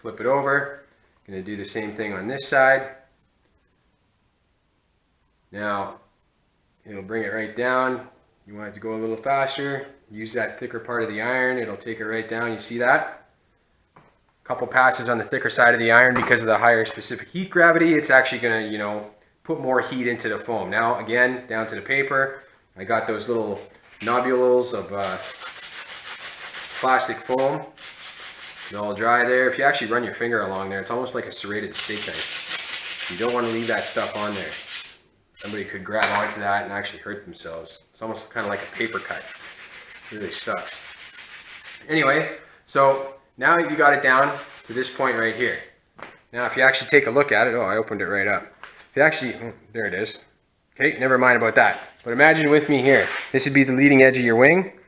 flip it over. Going to do the same thing on this side. Now, it'll bring it right down. You want it to go a little faster, use that thicker part of the iron, it'll take it right down. You see that? A couple passes on the thicker side of the iron because of the higher specific heat gravity. It's actually going to, you know, put more heat into the foam. Now, again, down to the paper. I got those little nobules of plastic foam. They're all dry there. If you actually run your finger along there, it's almost like a serrated steak knife. You don't want to leave that stuff on there. Somebody could grab onto that and actually hurt themselves. It's almost kind of like a paper cut. It really sucks. Anyway, so now you got it down to this point right here. Now if you actually take a look at it, oh, I opened it right up. If you actually, there it is. Okay, never mind about that. But imagine with me here, this would be the leading edge of your wing.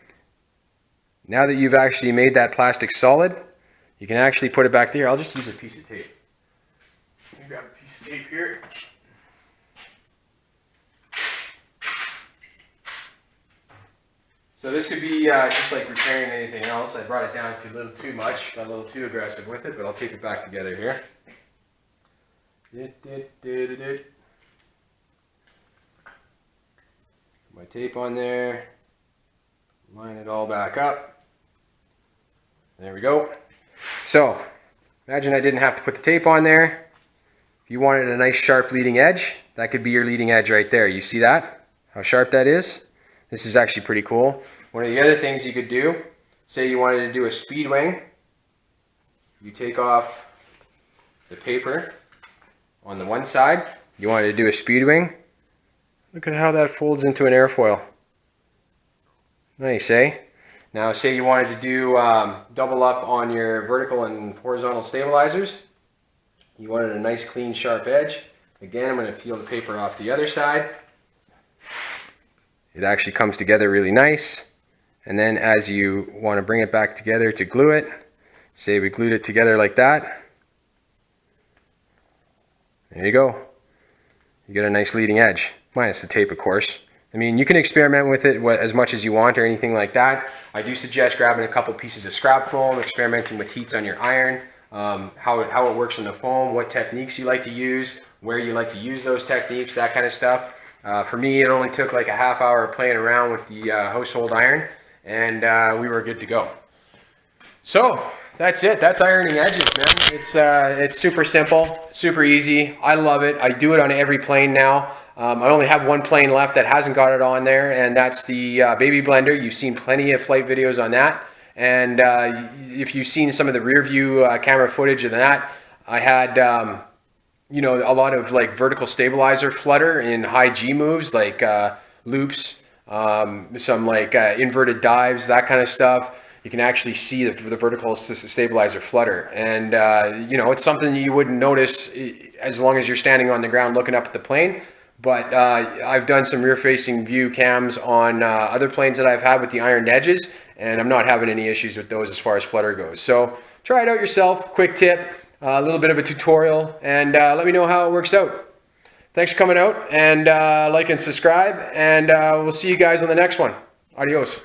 Now that you've actually made that plastic solid, you can actually put it back there. I'll just use a piece of tape. Let me grab a piece of tape here. So this could be just like repairing anything else. I brought it down to a little too much, got a little too aggressive with it, but I'll tape it back together here. Put my tape on there, line it all back up. There we go. So imagine I didn't have to put the tape on there. If you wanted a nice sharp leading edge, that could be your leading edge right there. You see that? How sharp that is? This is actually pretty cool. One of the other things you could do, say you wanted to do a speed wing, you take off the paper on the one side, you wanted to do a speed wing, look at how that folds into an airfoil. Nice, eh? Now say you wanted to do double up on your vertical and horizontal stabilizers, you wanted a nice clean sharp edge. Again, I'm going to peel the paper off the other side. It actually comes together really nice. And then as you want to bring it back together to glue it, say we glued it together like that. There you go. You get a nice leading edge, minus the tape of course. I mean, you can experiment with it as much as you want or anything like that. I do suggest grabbing a couple pieces of scrap foam, experimenting with heats on your iron, how it works in the foam, what techniques you like to use, where you like to use those techniques, that kind of stuff. For me, it only took like a half hour playing around with the household iron, and we were good to go. So that's it. That's ironing edges, man. It's super simple, super easy. I love it. I do it on every plane now. I only have one plane left that hasn't got it on there, and that's the baby blender. You've seen plenty of flight videos on that, and if you've seen some of the rear view camera footage of that, I had you know, a lot of like vertical stabilizer flutter in high G moves, like loops, some like inverted dives, that kind of stuff. You can actually see the vertical stabilizer flutter, and you know, it's something you wouldn't notice as long as you're standing on the ground looking up at the plane. But I've done some rear-facing view cams on other planes that I've had with the ironed edges, and I'm not having any issues with those as far as flutter goes. So try it out yourself. Quick tip. A little bit of a tutorial, and let me know how it works out. Thanks for coming out, and like and subscribe, and we'll see you guys on the next one. Adios.